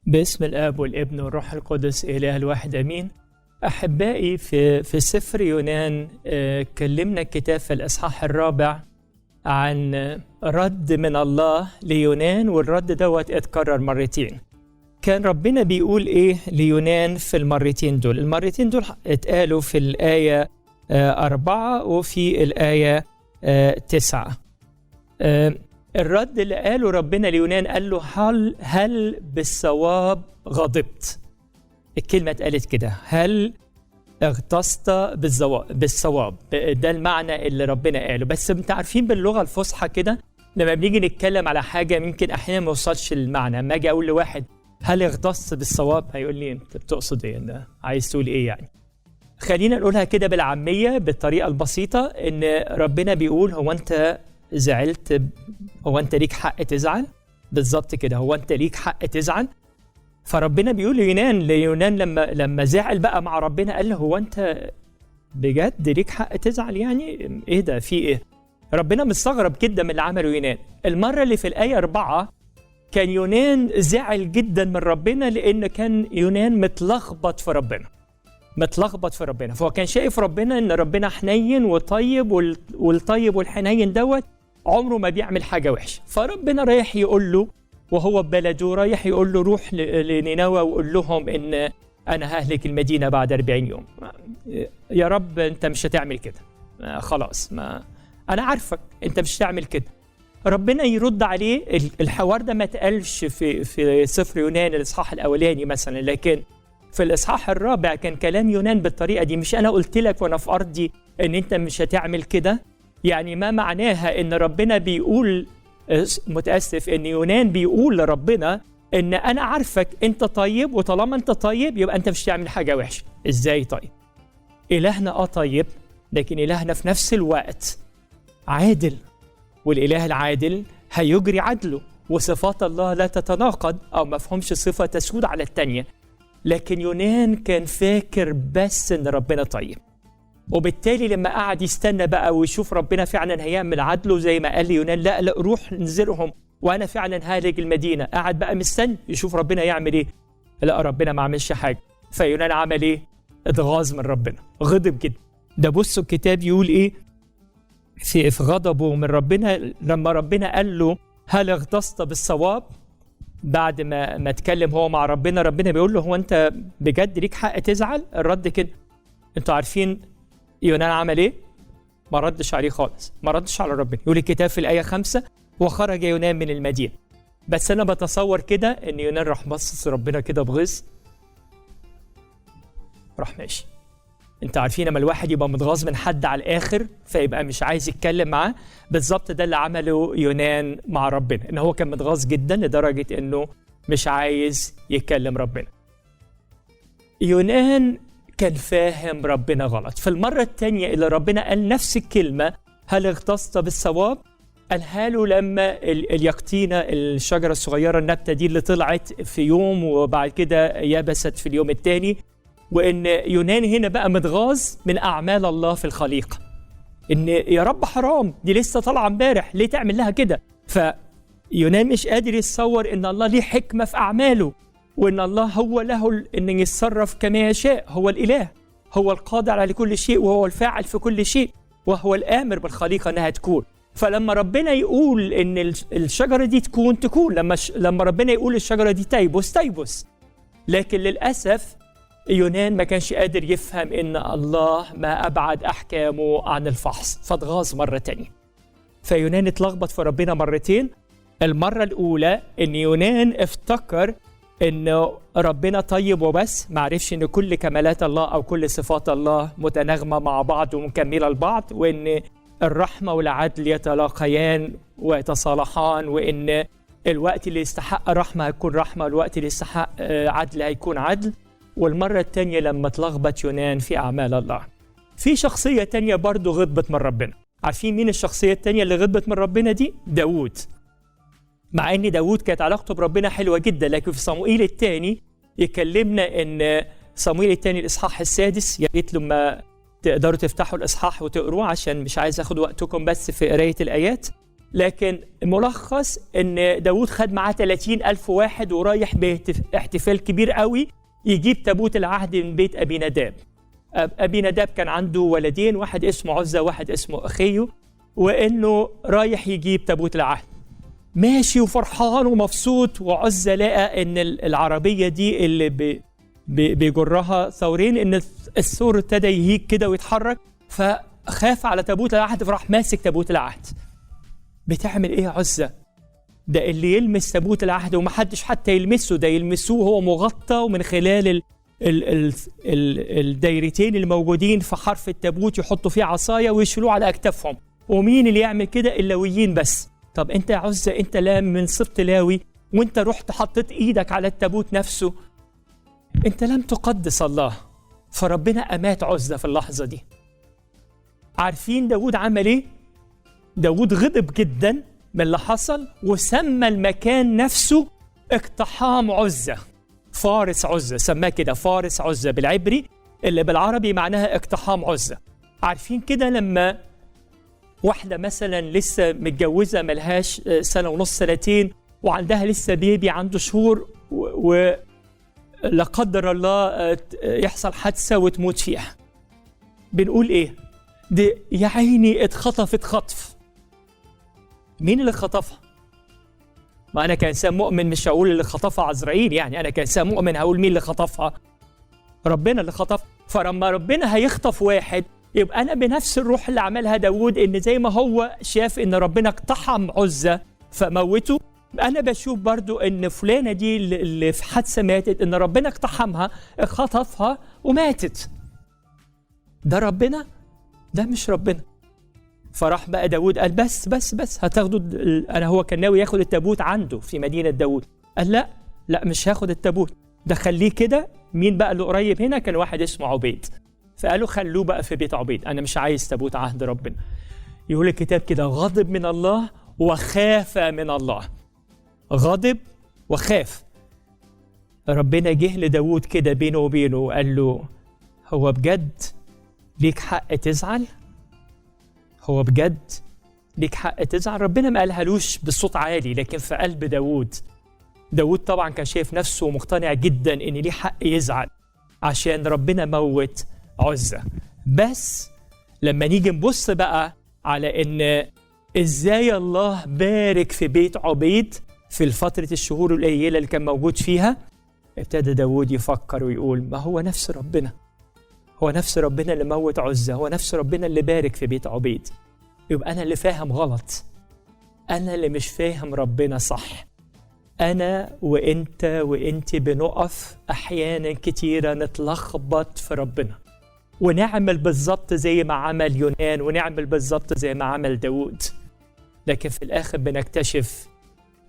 باسم الآب والابن والروح القدس إله الواحد أمين. أحبائي في سفر يونان كلمنا الكتاب في الإصحاح 4 عن رد من الله ليونان، والرد دوت اتكرر مرتين. كان ربنا بيقول إيه ليونان في المرتين دول؟ المرتين دول اتقالوا في الآية 4 وفي الآية 9. الرد اللي قاله ربنا ليونان قال له هل بالصواب غضبت؟ الكلمة اتقالت كده، هل اغتصت بالصواب؟ ده المعنى اللي ربنا قاله. بس انت عارفين باللغة الفصحى كده لما بنيجي نتكلم على حاجة يمكن احيانا ما وصلش المعنى. لما اجي اقول لواحد هل اغتصت بالصواب هيقول لي انت بتقصد ايه؟ ده عايز تقول ايه يعني؟ خلينا نقولها كده بالعامية بالطريقة البسيطة، ان ربنا بيقول هو انت زعلت؟ هو انت ليك حق تزعل؟ بالظبط كده، هو انت ليك حق تزعل؟ فربنا بيقول ليونان لما زعل بقى مع ربنا قال له هو انت بجد ليك حق تزعل؟ يعني ايه ده؟ في ايه؟ ربنا مستغرب جدا من اللي عمله يونان. المرة اللي في الآية 4 كان يونان زعل جدا من ربنا لأن كان يونان متلخبط في ربنا، فهو كان شايف ربنا ان ربنا حنين وطيب، والطيب والحنين دوت عمره ما بيعمل حاجة وحشة. فربنا رايح يقول له وهو ببلده، رايح يقول له روح لنينوى وقول لهم ان انا ههلك المدينة بعد 40 يوم. يا رب انت مش هتعمل كده، خلاص، ما انا عارفك انت مش هتعمل كده. ربنا يرد عليه. الحوار ده ما اتقالش في سفر يونان الاصحاح الاولاني مثلا، لكن في الإصحاح 4 كان كلام يونان بالطريقة دي. مش أنا قلت لك وأنا في أرضي إن أنت مش هتعمل كده؟ يعني ما معناها إن ربنا بيقول، متأسف، إن يونان بيقول لربنا إن أنا عارفك أنت طيب، وطالما أنت طيب يبقى أنت مش هتعمل حاجة وحشة. إزاي طيب؟ إلهنا طيب، لكن إلهنا في نفس الوقت عادل، والإله العادل هيجري عدله، وصفات الله لا تتناقض أو ما فهمش صفة تسود على التانية. لكن يونان كان فاكر بس ان ربنا طيب، وبالتالي لما قعد يستنى بقى ويشوف ربنا فعلا هيعمل عدله زي ما قال لي يونان، لا روح ننزلهم وانا فعلا هالج المدينه. قعد بقى مستني يشوف ربنا يعمل ايه. لا، ربنا ما عملش حاجه. فيونان عمل ايه؟ اتغاظ من ربنا، غضب جدا. ده بصوا الكتاب يقول ايه في غضبه من ربنا لما ربنا قال له هل اغتصت بالصواب؟ بعد ما اتكلم هو مع ربنا، ربنا بيقول له هو انت بجد ليك حق تزعل؟ الرد كده. انتوا عارفين يونان عمل ايه؟ ما ردش عليه خالص، ما ردش على ربنا. يقول الكتاب في الآية 5 وخرج يونان من المدينة. بس انا بتصور كده ان يونان راح بصص ربنا كده بغيظ، راح ماشي. انت عارفين لما الواحد يبقى متغاظ من حد على الاخر فيبقى مش عايز يتكلم معاه، بالظبط ده اللي عمله يونان مع ربنا، ان هو كان متغاظ جدا لدرجة انه مش عايز يتكلم ربنا. يونان كان فاهم ربنا غلط. في المرة الثانية اللي ربنا قال نفس الكلمة هل اغتصت بالصواب، قالها له لما اليقطينة، الشجرة الصغيرة النبتة دي اللي طلعت في يوم وبعد كده يبست في اليوم الثاني. وإن يونان هنا بقى متغاظ من أعمال الله في الخليقة، إن يا رب حرام، دي لسه طالعة امبارح، ليه تعمل لها كده؟ فيونان مش قادر يتصور إن الله ليه حكمة في أعماله، وإن الله هو له إن يتصرف كما يشاء. هو الإله، هو القادر على كل شيء، وهو الفاعل في كل شيء، وهو الآمر بالخليقة إنها تكون. فلما ربنا يقول إن الشجرة دي تكون، لما ربنا يقول الشجرة دي تيبس. لكن للأسف يونان ما كانش قادر يفهم إن الله ما أبعد أحكامه عن الفحص، فاتغاظ مرة تانية. فيونان اتلخبط في ربنا مرتين. المرة الأولى إن يونان افتكر إن ربنا طيب وبس، معرفش إن كل كمالات الله أو كل صفات الله متناغمة مع بعض ومكملة لبعض، وإن الرحمة والعدل يتلاقيان ويتصالحان، وإن الوقت اللي يستحق رحمة هيكون رحمة، والوقت اللي يستحق عدل هيكون عدل. والمرة التانية لما اتلخبط يونان في أعمال الله. في شخصية تانية برضو غضبت من ربنا. عارفين مين الشخصية التانية اللي غضبت من ربنا دي؟ داود. مع ان داود كانت علاقته بربنا حلوة جدا، لكن في صموئيل الثاني يكلمنا ان صموئيل الثاني الإصحاح 6، يا ريت لما تقدروا تفتحوا الإصحاح وتقروه عشان مش عايز اخد وقتكم بس في قراية الآيات. لكن الملخص ان داود خد معاه 30,000 واحد ورايح باحتفال كبير قوي يجيب تابوت العهد من بيت أبي نداب. أبي نداب كان عنده ولدين، واحد اسمه عزة وواحد اسمه أخيه، وإنه رايح يجيب تابوت العهد. ماشي وفرحان ومبسوط، وعزة لقى إن العربية دي اللي بيجرها ثورين، إن الثور ابتدى يهيج كده ويتحرك، فخاف على تابوت العهد فراح ماسك تابوت العهد. بتعمل إيه يا عزة؟ ده اللي يلمس تابوت العهد ومحدش حتى يلمسه، ده يلمسوه هو مغطى، ومن خلال الدايرتين الموجودين في حرف التابوت يحطوا فيه عصاية ويشيلوه على أكتافهم. ومين اللي يعمل كده؟ اللاويين بس. طب أنت يا عزة، أنت لا من سبط لاوي وأنت رحت حطيت إيدك على التابوت نفسه، أنت لم تقدس الله، فربنا أمات عزة في اللحظة دي. عارفين داود عمل إيه؟ داود غضب جدا من اللي حصل، وسمى المكان نفسه اقتحام عزة، فارس عزة، سماه كده فارس عزة بالعبري، اللي بالعربي معناها اقتحام عزة. عارفين كده لما واحدة مثلا لسه متجوزة ملهاش سنة ونص سنتين وعندها لسه بيبي عنده شهور، ولا قدر الله يحصل حادثة وتموت فيها، بنقول ايه؟ دي يا عيني اتخطفت خطف. مين اللي خطفها؟ ما أنا كإنسان مؤمن مش هقول اللي خطفها عزرائيل، يعني أنا كإنسان مؤمن هقول مين اللي خطفها؟ ربنا اللي خطف. فلما ربنا هيخطف واحد، يبقى أنا بنفس الروح اللي عملها داود، إن زي ما هو شاف إن ربنا اقتحم عزة فموته، أنا بشوف برضو إن فلانة دي اللي في حادثة ماتت، إن ربنا اقتحمها خطفها وماتت. ده ربنا؟ ده مش ربنا. فراح بقى داود قال بس هتاخدوا أنا هو كان ناوي ياخد التابوت عنده في مدينة داود، قال لا مش هاخد التابوت ده، خليه كده. مين بقى اللي قريب هنا؟ كان واحد اسمه عبيد، فقالوا خلوه بقى في بيت عبيد، أنا مش عايز تابوت عهد ربنا. يقول الكتاب كده غضب من الله وخاف من الله، غضب وخاف. ربنا جه لداود كده بينه وبينه وقال له هو بجد ليك حق تزعل؟ هو بجد ليك حق تزعل؟ ربنا ما قالهالوش بصوت عالي، لكن في قلب داود طبعا كان شايف نفسه مقتنع جدا ان ليه حق يزعل عشان ربنا موت عزة. بس لما نيجي نبص بقى على ان ازاي الله بارك في بيت عبيد في فترة الشهور القليلة اللي كان موجود فيها، ابتدى داود يفكر ويقول ما هو نفس ربنا، هو نفس ربنا اللي موت عزة، هو نفس ربنا اللي بارك في بيت عبيد. يبقى أنا اللي فاهم غلط، أنا اللي مش فاهم ربنا صح. أنا وإنت بنقف أحيانا كتيرة نتلخبط في ربنا، ونعمل بالظبط زي ما عمل يونان، ونعمل بالظبط زي ما عمل داود، لكن في الآخر بنكتشف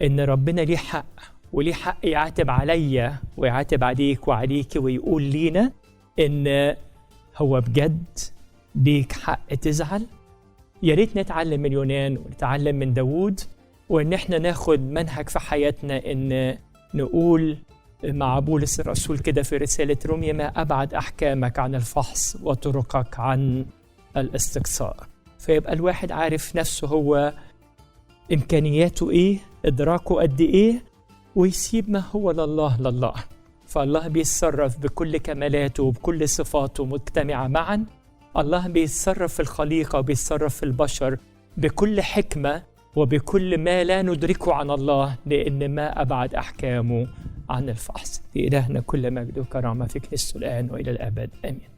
إن ربنا ليه حق، وليه حق يعاتب عليا ويعاتب عليك وعليك، ويقول لينا إن هو بجد ليك حق تزعل. يا ريت نتعلم من يونان ونتعلم من داود، وإن احنا ناخد منهج في حياتنا، إن نقول مع بولس الرسول كده في رسالة روميا ما أبعد أحكامك عن الفحص وطرقك عن الاستقصاء. فيبقى الواحد عارف نفسه هو إمكانياته إيه، إدراكه قد إيه، ويسيب ما هو لله. فالله بيتصرف بكل كمالاته وبكل صفاته مجتمعة معا. الله بيتصرف في الخليقة وبيتصرف في البشر بكل حكمة وبكل ما لا ندركه عن الله، لأن ما أبعد أحكامه عن الفحص. لإلهنا كل مجد وكرامة في كنيسته الآن وإلى الأبد، آمين.